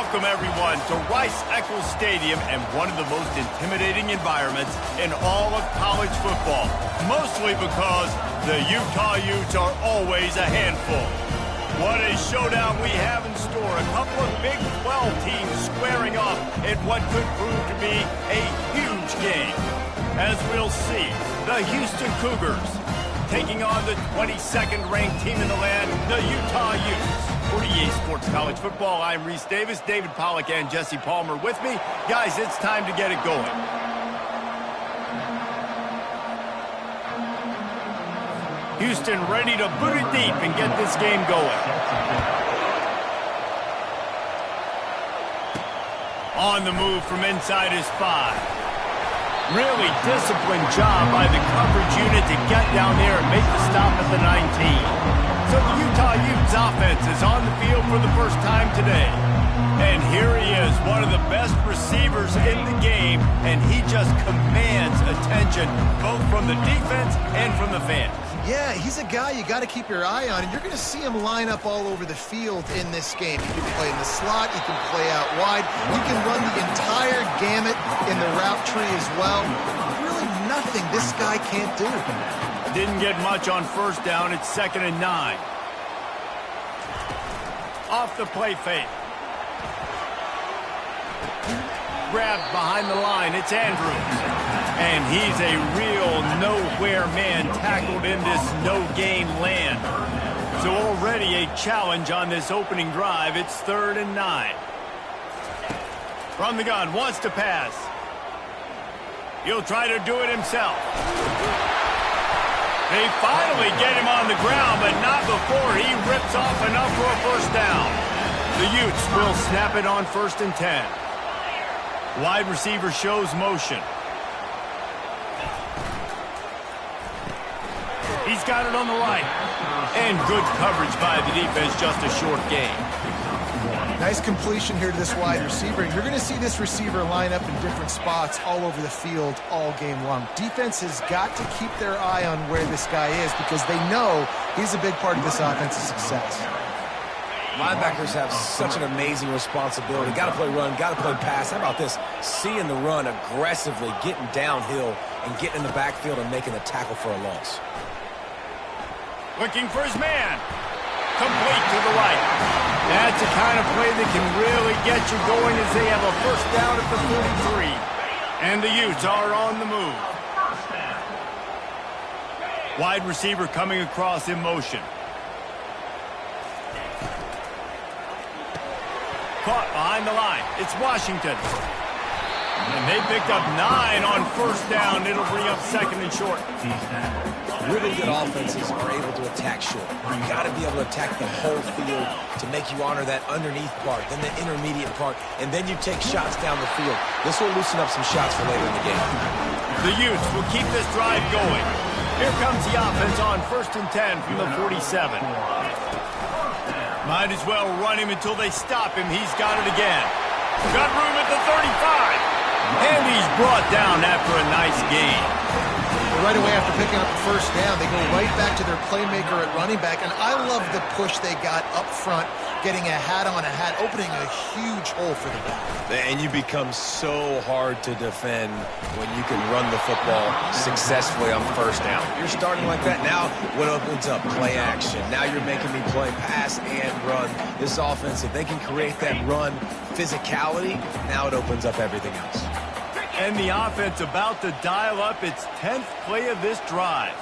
Welcome, everyone, to Rice-Eccles Stadium and one of the most intimidating environments in all of college football, mostly because the Utah Utes are always a handful. What a showdown we have in store. A couple of Big 12 teams squaring off in what could prove to be a huge game. As we'll see, the Houston Cougars taking on the 22nd ranked team in the land, the Utah Utes. For EA Sports College Football, I'm Reese Davis, David Pollack, and Jesse Palmer with me. Guys, it's time to get it going. Houston ready to boot it deep and get this game going. On the move from inside his 5. Really disciplined job by the coverage unit to get down there and make the stop at the 19. So the Utah Utes offense is on the field for the first time today. And here he is, one of the best receivers in the game, and he just commands attention both from the defense and from the fans. Yeah, he's a guy you got to keep your eye on, and you're going to see him line up all over the field in this game. He can play in the slot, he can play out wide, he can run the entire gamut in the route tree as well. Really nothing this guy can't do. Didn't get much on first down. It's 2nd and 9. Off the play fake. Grabbed behind the line. It's Andrews. And he's a real nowhere man tackled in this no-gain land. So already a challenge on this opening drive. It's 3rd and 9. From the gun, wants to pass. He'll try to do it himself. They finally get him on the ground, but not before he rips off enough for a first down. The Utes will snap it on 1st and 10. Wide receiver shows motion. He's got it on the right. And good coverage by the defense, just a short gain. Nice completion here to this wide receiver. You're going to see this receiver line up in different spots all over the field all game long. Defense has got to keep their eye on where this guy is because they know he's a big part of this offense's success. Linebackers have such an amazing responsibility. Got to play run, got to play pass. How about this? Seeing the run aggressively, getting downhill, and getting in the backfield and making the tackle for a loss. Looking for his man. Complete to the right. That's the kind of play that can really get you going as they have a first down at the 43. And the Utes are on the move. Wide receiver coming across in motion. Caught behind the line. It's Washington. And they picked up 9 on first down. It'll bring up 2nd and short. Really good offenses are able to attack short. You got to be able to attack the whole field to make you honor that underneath part, then the intermediate part, and then you take shots down the field. This will loosen up some shots for later in the game. The Utes will keep this drive going. Here comes the offense on 1st and 10 from the 47. Might as well run him until they stop him. He's got it again. Got room at the 35. And he's brought down after a nice gain. Right away after picking up the first down, they go right back to their playmaker at running back. And I love the push they got up front, getting a hat on a hat, opening a huge hole for the back. And you become so hard to defend when you can run the football successfully on first down. You're starting like that. Now what opens up? Play action. Now you're making me play pass and run. This offense, if they can create that run physicality, now it opens up everything else. And the offense about to dial up its 10th play of this drive.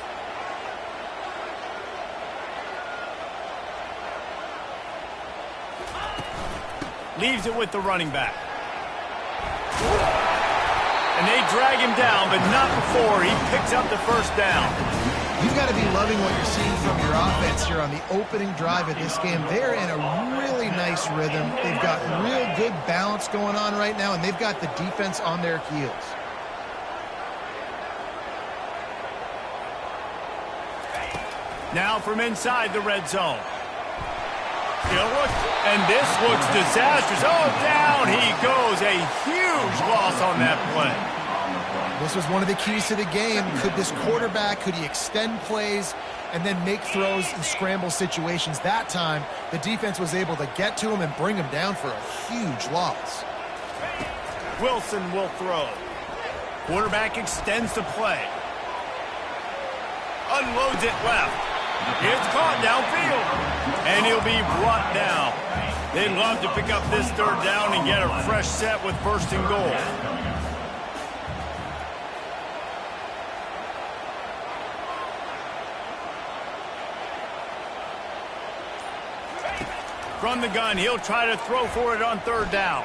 Leaves it with the running back. And they drag him down, but not before he picks up the first down. You've got to be loving what you're seeing from your offense here on the opening drive of this game. They're in a really nice rhythm. They've got real good balance going on right now, and they've got the defense on their heels. Now from inside the red zone. And this looks disastrous. Oh, down he goes. A huge loss on that play. This was one of the keys to the game. Could this quarterback, could he extend plays and then make throws in scramble situations? That time, the defense was able to get to him and bring him down for a huge loss. Wilson will throw. Quarterback extends the play. Unloads it left. It's caught downfield. And he'll be brought down. They'd love to pick up this third down and get a fresh set with first and goal. From the gun, he'll try to throw for it on third down.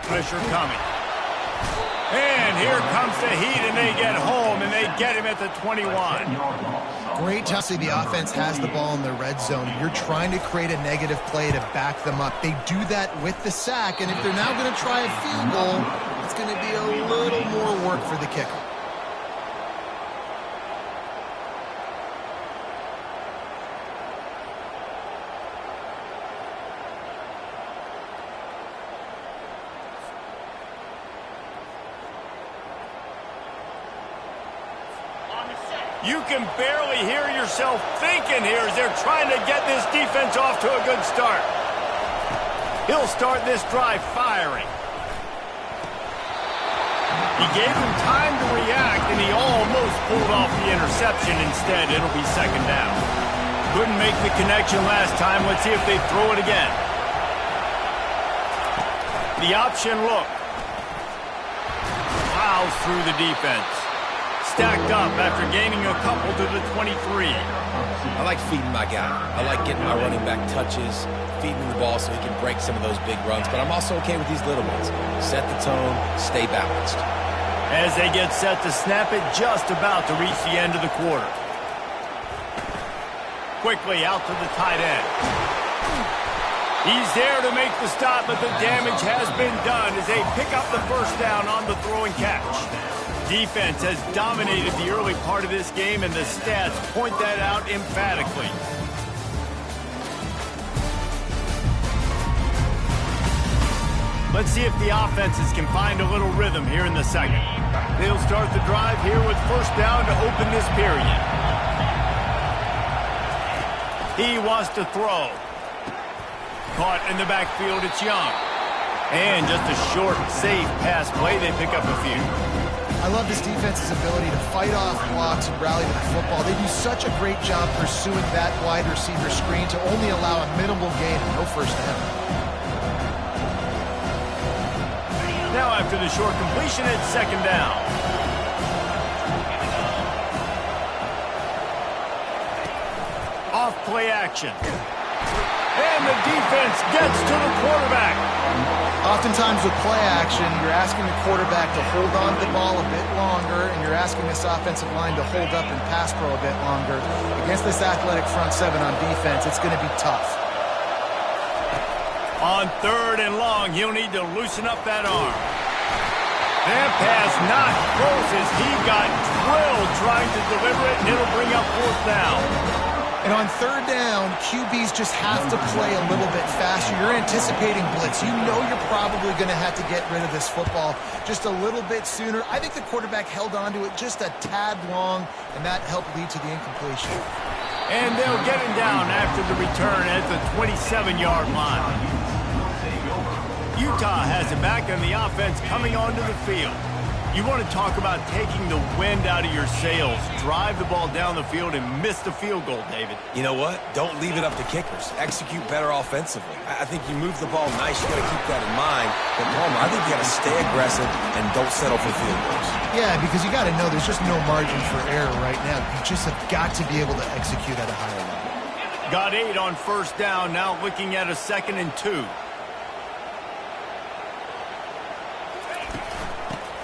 Pressure coming. And here comes the heat, and they get home, and they get him at the 21. Great to see the offense has the ball in the red zone. You're trying to create a negative play to back them up. They do that with the sack, and if they're now going to try a field goal, it's going to be a little more work for the kicker. You can barely hear yourself thinking here as they're trying to get this defense off to a good start. He'll start this drive firing. He gave him time to react, and he almost pulled off the interception. Instead, it'll be second down. Couldn't make the connection last time. Let's see if they throw it again. The option look. Plows through the defense. Stacked up after gaining a couple to the 23. I like feeding my guy. I like getting my running back touches, feeding the ball so he can break some of those big runs. But I'm also okay with these little ones. Set the tone, stay balanced. As they get set to snap it, just about to reach the end of the quarter. Quickly out to the tight end. He's there to make the stop, but the damage has been done as they pick up the first down on the throw and catch. Defense has dominated the early part of this game, and the stats point that out emphatically. Let's see if the offenses can find a little rhythm here in the second. They'll start the drive here with first down to open this period. He wants to throw. Caught in the backfield, it's Young. And just a short, safe pass play, they pick up a few. I love this defense's ability to fight off blocks and rally to the football. They do such a great job pursuing that wide receiver screen to only allow a minimal gain and no first down. Now after the short completion, it's second down. Off play action. And the defense gets to the quarterback. Oftentimes with play action, you're asking the quarterback to hold on to the ball a bit longer, and you're asking this offensive line to hold up and pass pro a bit longer. Against this athletic front seven on defense, it's going to be tough. On third and long, he'll need to loosen up that arm. That pass not close as he got drilled trying to deliver it, and it'll bring up fourth down. And on third down, QBs just have to play a little bit faster. You're anticipating blitz. You know you're probably going to have to get rid of this football just a little bit sooner. I think the quarterback held on to it just a tad long, and that helped lead to the incompletion. And they'll get him down after the return at the 27-yard line. Utah has it back, and the offense coming onto the field. You want to talk about taking the wind out of your sails. Drive the ball down the field and miss the field goal, David. You know what? Don't leave it up to kickers. Execute better offensively. I think you move the ball nice. You got to keep that in mind. But, Palmer, I think you got to stay aggressive and don't settle for field goals. Yeah, because you got to know there's just no margin for error right now. You just have got to be able to execute at a higher level. Got 8 on first down. Now looking at a 2nd and 2.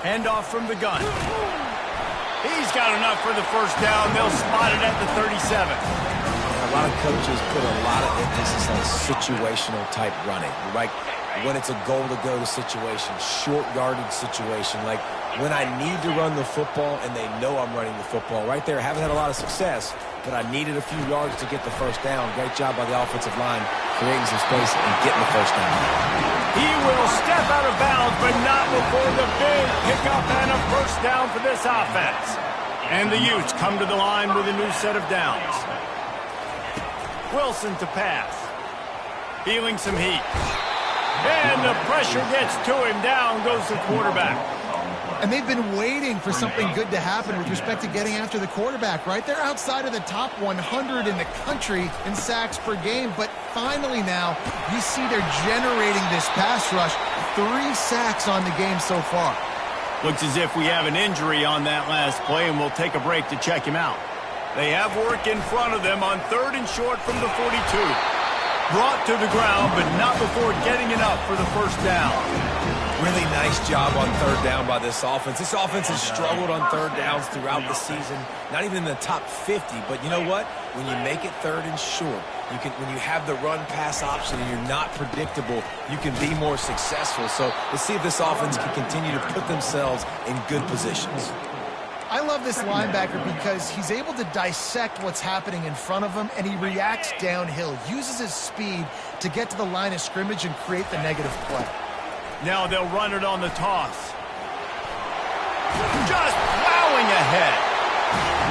Handoff from the gun. He's got enough for the first down. They'll spot it at the 37. A lot of coaches put a lot of emphasis on situational type running, right? When it's a goal-to-go situation, short yardage situation, like when I need to run the football and they know I'm running the football. Right there, haven't had a lot of success, but I needed a few yards to get the first down. Great job by the offensive line creating some space and getting the first down. He will step out of bounds but not before the big pickup and a first down for this offense. And the Utes come to the line with a new set of downs. Wilson to pass. Feeling some heat. And the pressure gets to him. Down goes the quarterback. And they've been waiting for something good to happen with respect to getting after the quarterback, right? They're outside of the top 100 in the country in sacks per game, but finally now you see they're generating this pass rush. 3 sacks on the game so far. Looks as if we have an injury on that last play, and we'll take a break to check him out. They have work in front of them on 3rd and short from the 42. Brought to the ground, but not before getting it up for the first down. Really nice job on 3rd down by this offense. This offense has struggled on 3rd downs throughout the season. Not even in the top 50, but you know what? When you make it 3rd and short, when you have the run-pass option and you're not predictable, you can be more successful. So let's see if this offense can continue to put themselves in good positions. I love this linebacker because he's able to dissect what's happening in front of him, and he reacts downhill, uses his speed to get to the line of scrimmage and create the negative play. Now they'll run it on the toss. Just plowing ahead.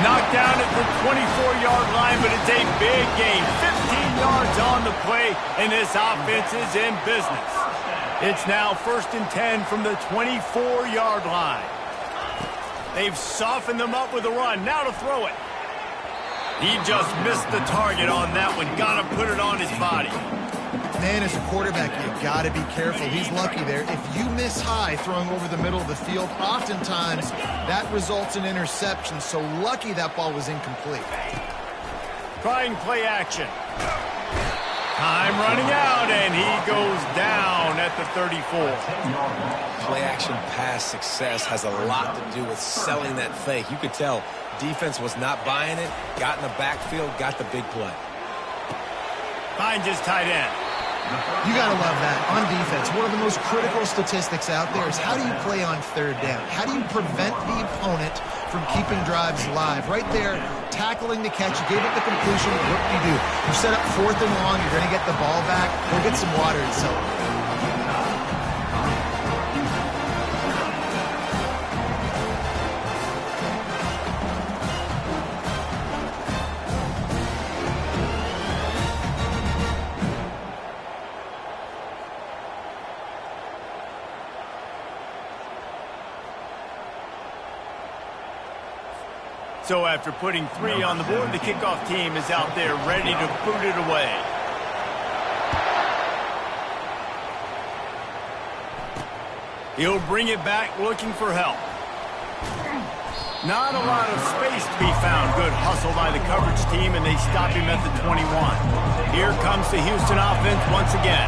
Knocked down at the 24-yard line, but it's a big gain. 15 yards on the play, and this offense is in business. It's now 1st and 10 from the 24-yard line. They've softened them up with a run. Now to throw it. He just missed the target on that one. Got to put it on his body. Man, as a quarterback, you got to be careful. He's lucky there. If you miss high throwing over the middle of the field, oftentimes that results in interception. So lucky that ball was incomplete. Trying play action. Time running out, and he goes down at the 34. Play action pass success has a lot to do with selling that fake. You could tell defense was not buying it, got in the backfield, got the big play. Finds his tight end. You got to love that. On defense, one of the most critical statistics out there is how do you play on 3rd down? How do you prevent the opponent from keeping drives alive? Right there, tackling the catch. You gave it the completion. What do? You set up 4th and long. You're going to get the ball back. Go get some water and celebrate. So after putting 3 on the board, the kickoff team is out there ready to boot it away. He'll bring it back looking for help. Not a lot of space to be found. Good hustle by the coverage team, and they stop him at the 21. Here comes the Houston offense once again.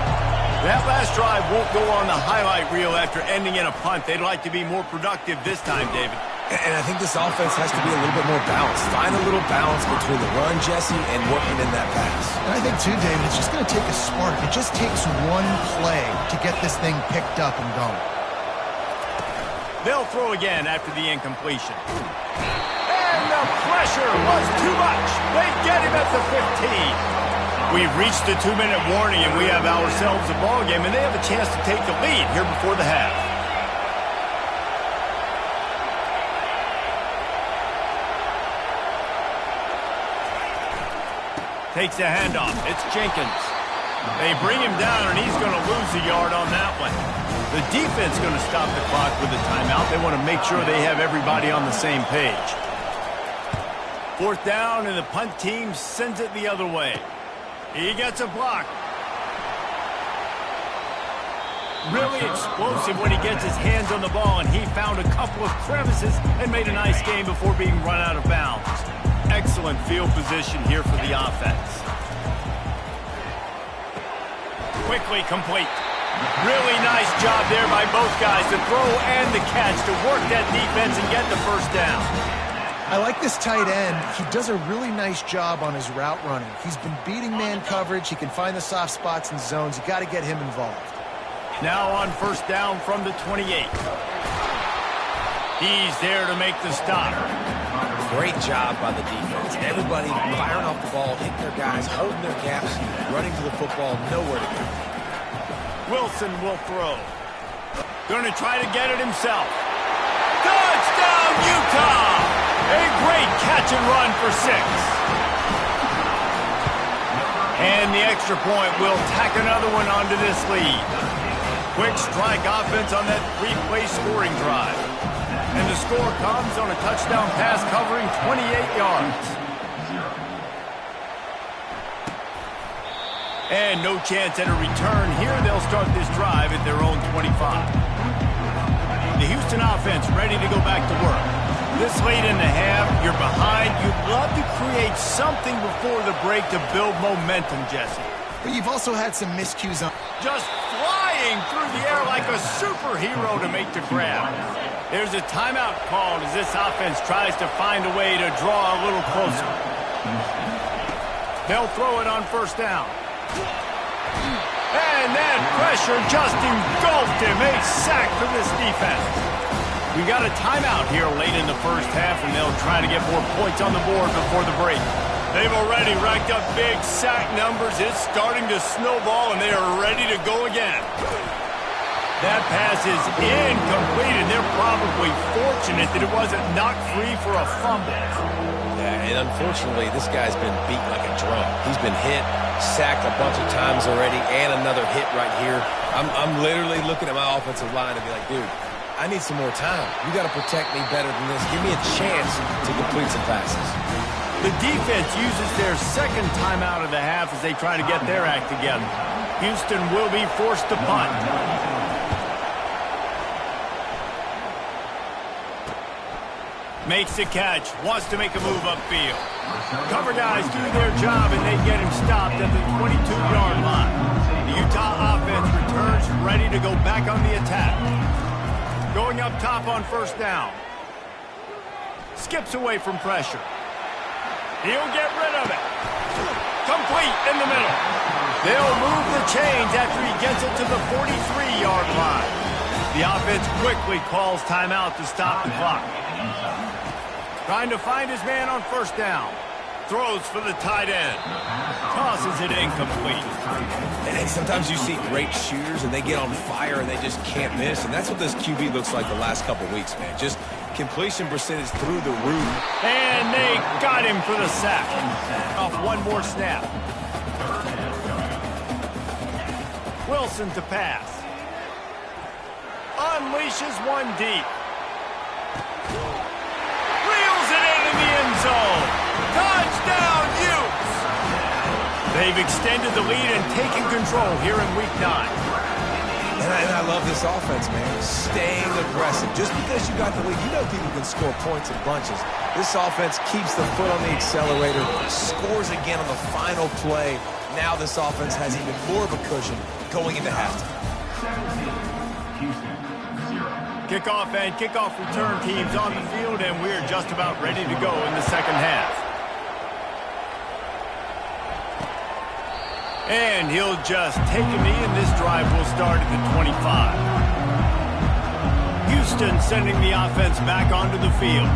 That last drive won't go on the highlight reel after ending in a punt. They'd like to be more productive this time, David. And I think this offense has to be a little bit more balanced. Find a little balance between the run, Jesse, and working in that pass. And I think, too, David, it's just going to take a spark. It just takes one play to get this thing picked up and going. They'll throw again after the incompletion. And the pressure was too much. They get him at the 15. We've reached the 2-minute warning, and we have ourselves a ball game, and they have a chance to take the lead here before the half. Takes the handoff. It's Jenkins. They bring him down, and he's going to lose a yard on that one. The defense is going to stop the clock with a timeout. They want to make sure they have everybody on the same page. 4th down, and the punt team sends it the other way. He gets a block. Really explosive when he gets his hands on the ball, and he found a couple of crevices and made a nice game before being run out of bounds. Excellent field position here for the offense. Quickly complete. Really nice job there by both guys, the throw and the catch, to work that defense and get the first down. I like this tight end. He does a really nice job on his route running. He's been beating man coverage. He can find the soft spots and zones. You got to get him involved. Now on 1st down from the 28. He's there to make the stop. Great job by the defense. Everybody firing off the ball, hitting their guys, holding their gaps, running to the football, nowhere to go. Wilson will throw. Going to try to get it himself. Touchdown, Utah! A great catch and run for 6. And the extra point will tack another one onto this lead. Quick strike offense on that 3-play scoring drive. And the score comes on a touchdown pass covering 28 yards. And no chance at a return here. They'll start this drive at their own 25. The Houston offense ready to go back to work. This late in the half, you're behind. You'd love to create something before the break to build momentum, Jesse. But you've also had some miscues on. Just flying through the air like a superhero to make the grab. There's a timeout called as this offense tries to find a way to draw a little closer. They'll throw it on first down. And that pressure just engulfed him. A sack for this defense. We got a timeout here late in the first half, and they'll try to get more points on the board before the break. They've already racked up big sack numbers. It's starting to snowball, and they are ready to go again. That pass is incomplete, and they're probably fortunate that it wasn't knocked free for a fumble. Yeah, and unfortunately, this guy's been beat like a drum. He's been hit, sacked a bunch of times already, and another hit right here. I'm literally looking at my offensive line and be like, dude, I need some more time. You got to protect me better than this. Give me a chance to complete some passes. The defense uses their second timeout of the half as they try to get their act together. Houston will be forced to punt. Makes the catch, wants to make a move upfield. Cover guys do their job, and they get him stopped at the 22-yard line. The Utah offense returns ready to go back on the attack. Going up top on first down. Skips away from pressure. He'll get rid of it. Complete in the middle. They'll move the chains after he gets it to the 43-yard line. The offense quickly calls timeout to stop the clock. Trying to find his man on first down. Throws for the tight end. Tosses it incomplete. And sometimes you see great shooters and they get on fire and they just can't miss. And that's what this QB looks like the last couple weeks, man. Just completion percentage through the roof. And they got him for the sack. Off one more snap. Wilson to pass. Unleashes one deep. Reels it in the end zone. Touchdown, Utes! They've extended the lead and taken control here in Week 9. And I love this offense, man. Staying aggressive. Just because you got the lead, you know people can score points in bunches. This offense keeps the foot on the accelerator, scores again on the final play. Now this offense has even more of a cushion going into halftime. Kickoff and kickoff return teams on the field, and we're just about ready to go in the second half. And he'll just take a knee, and this drive will start at the 25. Houston sending the offense back onto the field.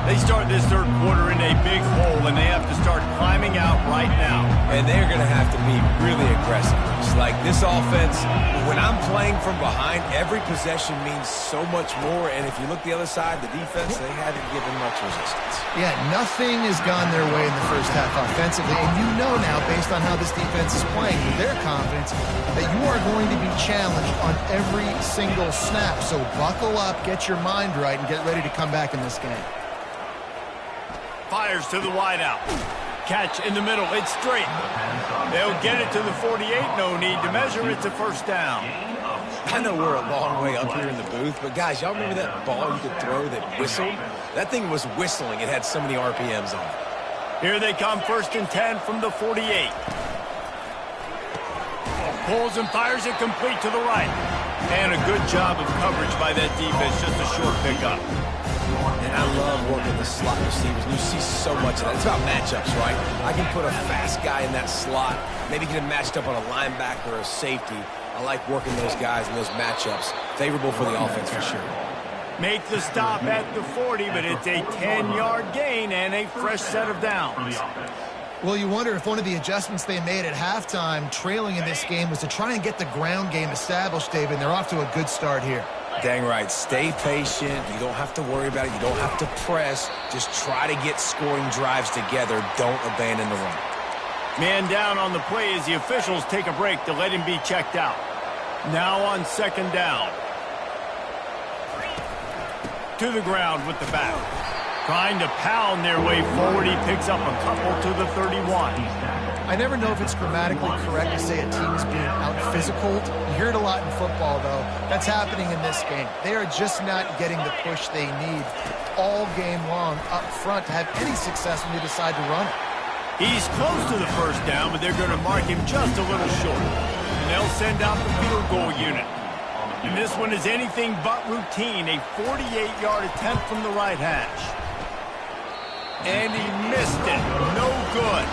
They start this third quarter in a big hole, and they have to start climbing out right now. And they're going to have to be really aggressive. It's like this offense, when I'm playing from behind, every possession means so much more. And if you look the other side, the defense, they haven't given much resistance. Yeah, nothing has gone their way in the first half offensively. And you know now, based on how this defense is playing, with their confidence, that you are going to be challenged on every single snap. So buckle up, get your mind right, and get ready to come back in this game. Fires to the wideout. Catch in the middle. It's straight. They'll get it to the 48. No need to measure. It's a first down. I know we're a long way up here in the booth, but guys, y'all remember that ball you could throw that whistled? That thing was whistling. It had so many RPMs on it. Here they come, 1st and 10 from the 48. Pulls and fires it complete to the right. And a good job of coverage by that defense. Just a short pickup. And I love working the slot receivers. And you see so much of that. It's about matchups, right? I can put a fast guy in that slot, maybe get him matched up on a linebacker or a safety. I like working those guys in those matchups. Favorable for the offense for sure. Make the stop at the 40, but it's a 10-yard gain and a fresh set of downs. Well, you wonder if one of the adjustments they made at halftime, trailing in this game, was to try and get the ground game established, David, and they're off to a good start here. Dang right. Stay patient. You don't have to worry about it. You don't have to press. Just try to get scoring drives together. Don't abandon the run. Man down on the play as the officials take a break to let him be checked out. Now on second down. To the ground with the back. Trying to pound their way forward. He picks up a couple to the 31. I never know if it's grammatically correct to say a team is being out-physicaled. You hear it a lot in football, though. That's happening in this game. They are just not getting the push they need all game long up front to have any success when they decide to run it. He's close to the first down, but they're going to mark him just a little short. And they'll send out the field goal unit. And this one is anything but routine. A 48-yard attempt from the right hash. And he missed it. No good.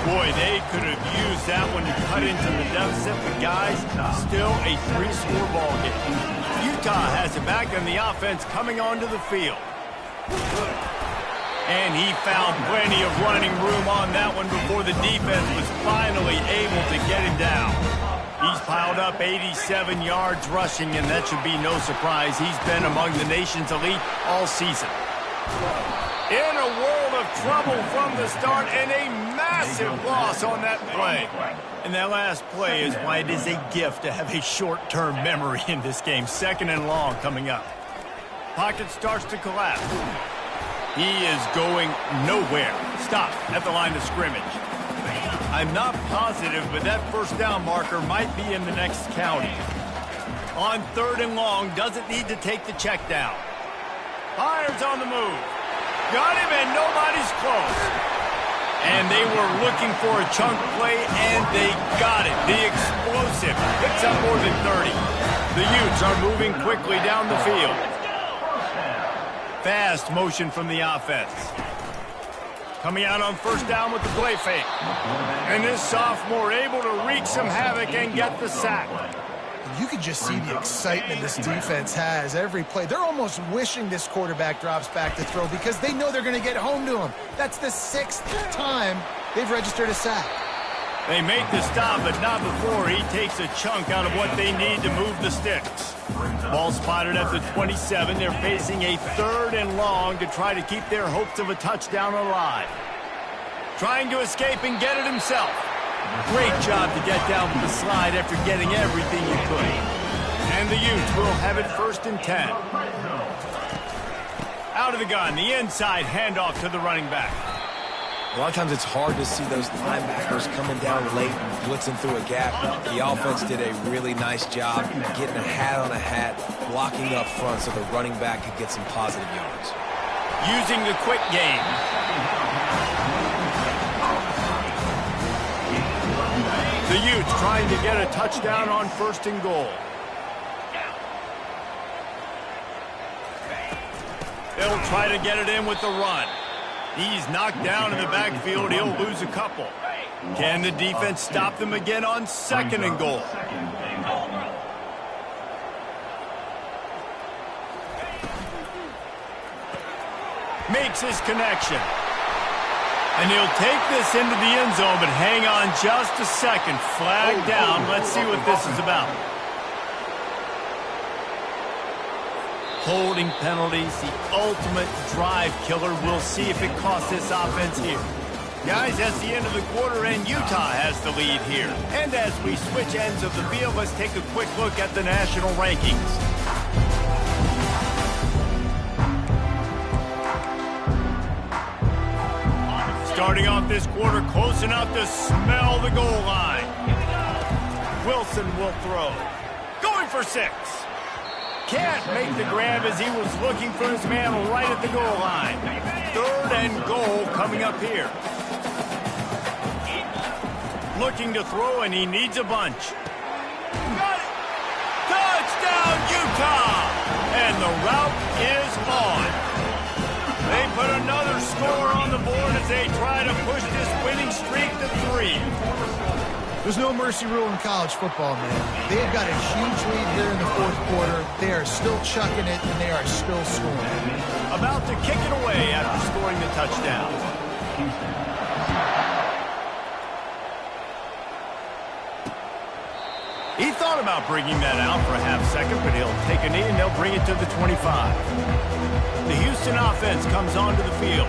Boy, they could have used that one to cut into the deficit, but guys, still a 3-score ball game. Utah has it back on the offense coming onto the field. And he found plenty of running room on that one before the defense was finally able to get him down. He's piled up 87 yards rushing, and that should be no surprise. He's been among the nation's elite all season. In a world of trouble from the start, and a massive loss on that play. And that last play is why it is a gift to have a short-term memory in this game. Second and long coming up. Pocket starts to collapse. He is going nowhere. Stop at the line of scrimmage. I'm not positive, but that first down marker might be in the next county. On third and long, doesn't need to take the check down. Fires on the move. Got him, and nobody's close. And they were looking for a chunk play, and they got it. The explosive picks up more than 30. The Utes are moving quickly down the field. Fast motion from the offense. Coming out on first down with the play fake. And this sophomore able to wreak some havoc and get the sack. You can just see the excitement this defense has every play. They're almost wishing this quarterback drops back to throw because they know they're going to get home to him. That's the 6th time they've registered a sack. They make the stop, but not before he takes a chunk out of what they need to move the sticks. Ball spotted at the 27. They're facing a third and long to try to keep their hopes of a touchdown alive. Trying to escape and get it himself. Great job to get down with the slide after getting everything he could. And the Utes will have it first and 10. Out of the gun, the inside handoff to the running back. A lot of times it's hard to see those linebackers coming down late and blitzing through a gap. The offense did a really nice job getting a hat on a hat, blocking up front so the running back could get some positive yards. Using the quick game. The Utes trying to get a touchdown on first and goal. They'll try to get it in with the run. He's knocked down in the backfield. He'll lose a couple. Can the defense stop them again on second and goal? Makes his connection. And he'll take this into the end zone, but hang on just a second. Flag down. Let's see what this is about. Holding penalties, the ultimate drive killer. We'll see if it costs this offense here. Guys, that's the end of the quarter, and Utah has the lead here. And as we switch ends of the field, let's take a quick look at the national rankings. Starting off this quarter, close enough to smell the goal line. Wilson will throw. Going for 6. Can't make the grab as he was looking for his man right at the goal line. Third and goal coming up here. Looking to throw, and he needs a bunch. Got it! Touchdown, Utah! And the route is on. They put another score on the board as they try to push this winning streak to 3. There's no mercy rule in college football, man. They've got a huge lead here in the fourth quarter. They are still chucking it, and they are still scoring. About to kick it away after scoring the touchdown. He thought thought about bringing that out for a half second, but he'll take a knee and they'll bring it to the 25. The Houston offense comes onto the field,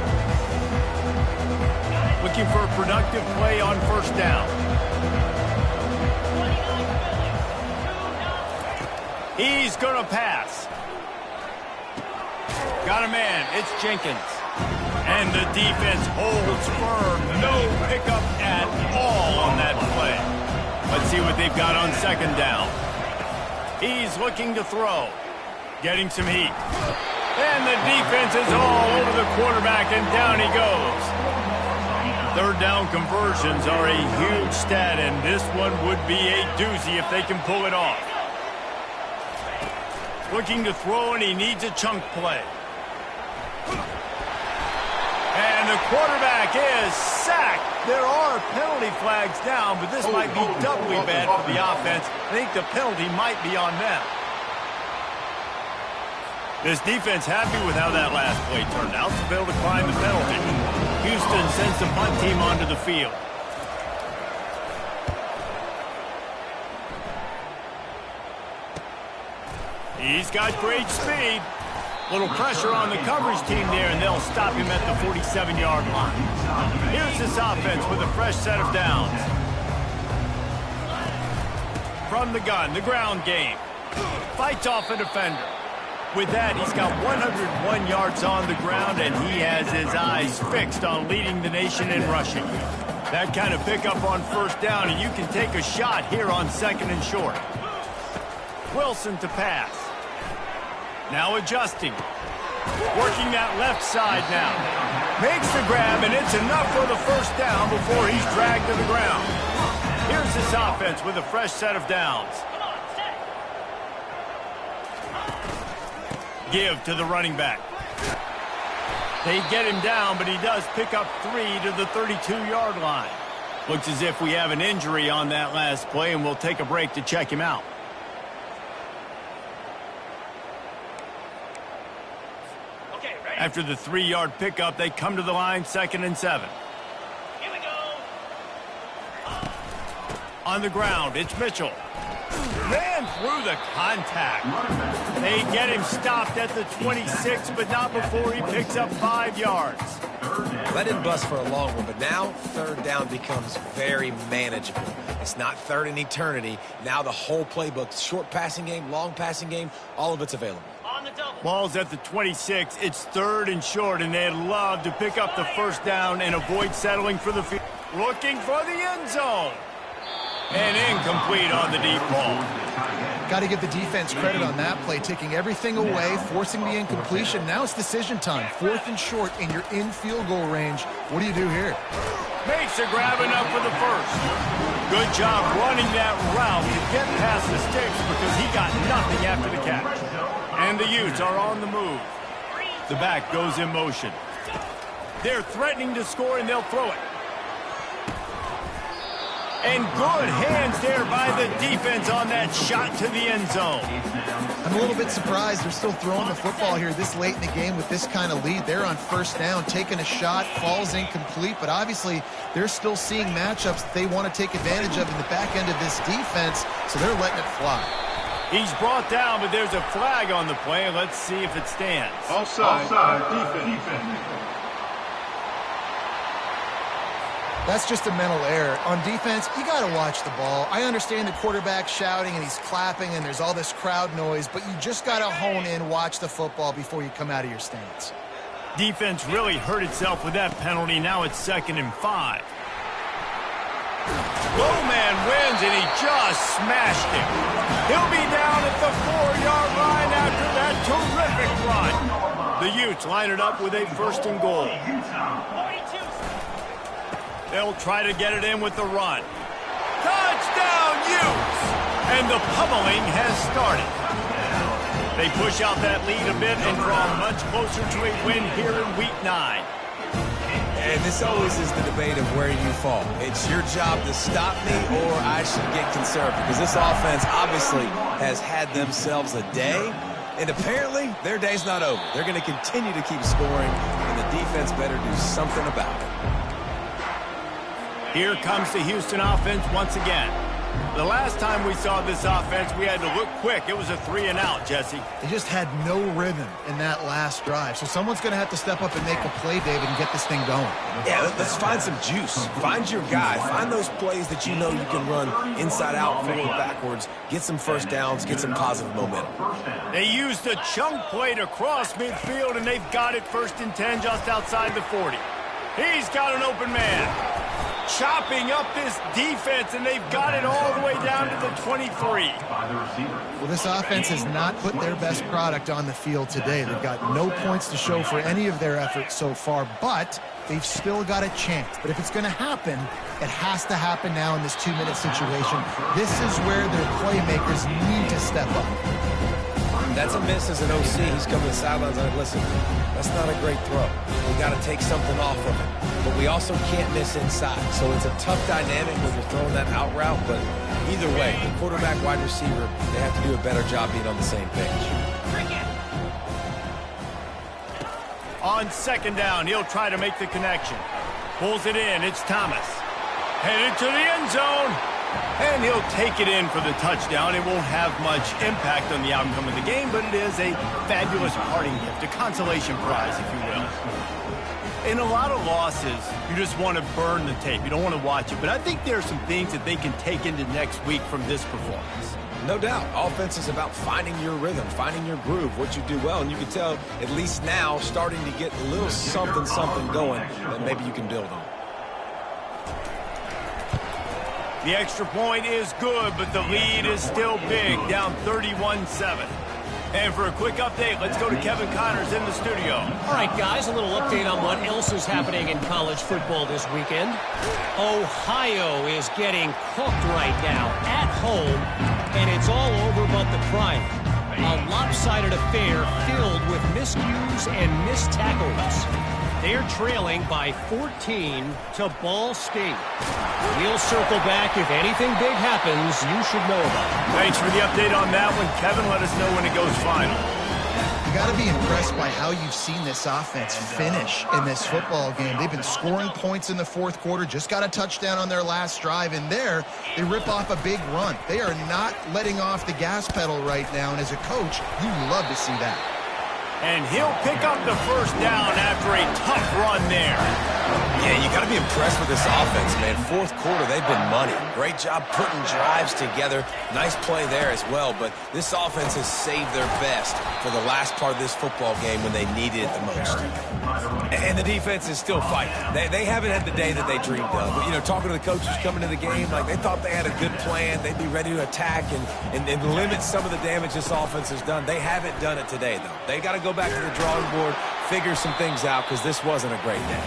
looking for a productive play on first down. He's going to pass. Got a man. It's Jenkins. And the defense holds firm. No pickup at all on that play. Let's see what they've got on second down. He's looking to throw. Getting some heat. And the defense is all over the quarterback, and down he goes. Third down conversions are a huge stat, and this one would be a doozy if they can pull it off. Looking to throw, and he needs a chunk play. And the quarterback is sacked. There are penalty flags down, but this might be doubly bad for the offense. I think the penalty might be on them. This defense happy with how that last play turned out, so they'll decline the penalty. Houston sends the punt team onto the field. He's got great speed. Little pressure on the coverage team there, and they'll stop him at the 47-yard line. Here's this offense with a fresh set of downs. From the gun, the ground game. Fights off a defender. With that, he's got 101 yards on the ground, and he has his eyes fixed on leading the nation in rushing. That kind of pickup on first down, and you can take a shot here on second and short. Wilson to pass. Now adjusting. Working that left side now. Makes the grab, and it's enough for the first down before he's dragged to the ground. Here's this offense with a fresh set of downs. Give to the running back. They get him down, but he does pick up 3 to the 32-yard line. Looks as if we have an injury on that last play, and we'll take a break to check him out. After the 3-yard pickup, they come to the line, 2nd and 7. Here we go. On the ground, it's Mitchell. Ran through the contact. They get him stopped at the 26, but not before he picks up 5 yards. Let him bust for a long one, but now third down becomes very manageable. It's not third in eternity. Now the whole playbook, short passing game, long passing game, all of it's available. Ball's at the 26. It's 3rd and short, and they'd love to pick up the first down and avoid settling for the field. Looking for the end zone. And incomplete on the deep ball. Got to give the defense credit on that play, taking everything away, forcing the incompletion. Now it's decision time. 4th and short, and you're in field goal range. What do you do here? Makes a grab enough for the first. Good job running that route to get past the sticks because he got nothing after the catch. And the Utes are on the move. The back goes in motion. They're threatening to score, and they'll throw it. And good hands there by the defense on that shot to the end zone. I'm a little bit surprised they're still throwing the football here this late in the game with this kind of lead. They're on first down, taking a shot, falls incomplete, but obviously they're still seeing matchups that they want to take advantage of in the back end of this defense, so they're letting it fly. He's brought down, but there's a flag on the play. Let's see if it stands. Offside, defense. That's just a mental error. On defense, you got to watch the ball. I understand the quarterback shouting and he's clapping and there's all this crowd noise, but you just got to hone in, watch the football before you come out of your stance. Defense really hurt itself with that penalty. Now it's 2nd and 5. Low man wins, and he just smashed him. He'll be down at the 4-yard line after that terrific run. The Utes line it up with a 1st and goal. They'll try to get it in with the run. Touchdown, Utes! And the pummeling has started. They push out that lead a bit and draw much closer to a win here in Week 9. And this always is the debate of where you fall. It's your job to stop me, or I should get conservative. Because this offense obviously has had themselves a day, and apparently their day's not over. They're going to continue to keep scoring, and the defense better do something about it. Here comes the Houston offense once again. The last time we saw this offense, we had to look quick. It was a 3-and-out, Jesse. They just had no rhythm in that last drive. So someone's going to have to step up and make a play, David, and get this thing going. Yeah, let's find some juice. Find your guy. Find those plays that you know you can run inside out, forward, backwards. Get some first downs. Get some positive momentum. They used the chunk play to cross midfield, and they've got it 1st and 10 just outside the 40. He's got an open man. Chopping up this defense, and they've got it all the way down to the 23. Well, this offense has not put their best product on the field today. They've got no points to show for any of their efforts so far, but they've still got a chance. But if it's going to happen, it has to happen now in this 2-minute situation. This is where their playmakers need to step up. That's a miss as an OC. He's coming to the sidelines and listen, that's not a great throw. We got to take something off of it. But we also can't miss inside. So it's a tough dynamic when you're throwing that out route. But either way, the quarterback, wide receiver, they have to do a better job being on the same page. On 2nd down, he'll try to make the connection. Pulls it in. It's Thomas. Headed to the end zone. And he'll take it in for the touchdown. It won't have much impact on the outcome of the game, but it is a fabulous parting gift, a consolation prize, if you will. In a lot of losses, you just want to burn the tape. You don't want to watch it. But I think there are some things that they can take into next week from this performance. No doubt. Offense is about finding your rhythm, finding your groove, what you do well. And you can tell, at least now, starting to get a little something going that maybe you can build on. The extra point is good, but the lead is still big, down 31-7. And for a quick update, let's go to Kevin Connors in the studio. All right, guys, a little update on what else is happening in college football this weekend. Ohio is getting cooked right now at home, and it's all over but the crying. A lopsided affair filled with miscues and missed tackles. They're trailing by 14 to Ball State. We'll circle back. If anything big happens, you should know about it. Thanks for the update on that one. Kevin, let us know when it goes final. You got to be impressed by how you've seen this offense finish in this football game. They've been scoring points in the 4th quarter, just got a touchdown on their last drive, and there they rip off a big run. They are not letting off the gas pedal right now, and as a coach, you love to see that. And he'll pick up the 1st down after a tough run there. Yeah, you got to be impressed with this offense, man. 4th quarter, they've been money. Great job putting drives together. Nice play there as well. But this offense has saved their best for the last part of this football game when they needed it the most. And the defense is still fighting. They haven't had the day that they dreamed of. But, you know, talking to the coaches coming to the game, like they thought they had a good plan. They'd be ready to attack and limit some of the damage this offense has done. They haven't done it today, though. They got to go back to the drawing board, figure some things out, because this wasn't a great day.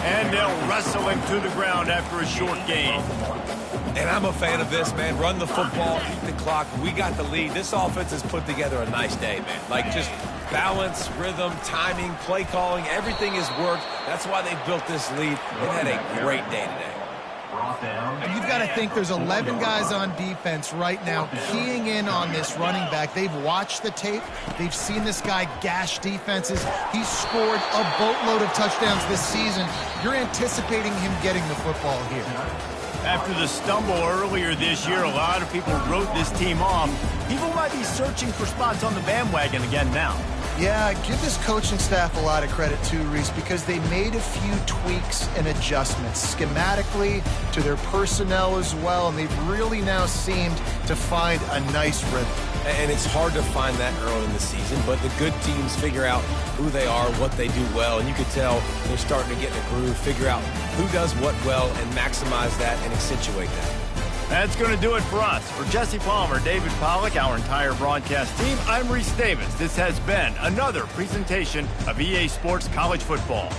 And they'll wrestle him to the ground after a short gain. And I'm a fan of this, man. Run the football, eat the clock. We got the lead. This offense has put together a nice day, man. Like, just balance, rhythm, timing, play calling, everything has worked. That's why they built this lead. They've had a great day today. And you've got to think there's 11 guys on defense right now keying in on this running back. They've watched the tape. They've seen this guy gash defenses. He's scored a boatload of touchdowns this season. You're anticipating him getting the football here. After the stumble earlier this year, a lot of people wrote this team off. People might be searching for spots on the bandwagon again now. Yeah, give this coaching staff a lot of credit too, Reese, because they made a few tweaks and adjustments schematically to their personnel as well, and they've really now seemed to find a nice rhythm. And it's hard to find that early in the season, but the good teams figure out who they are, what they do well, and you can tell they're starting to get in a groove, figure out who does what well, and maximize that and accentuate that. That's going to do it for us. For Jesse Palmer, David Pollack, our entire broadcast team, I'm Reese Davis. This has been another presentation of EA Sports College Football.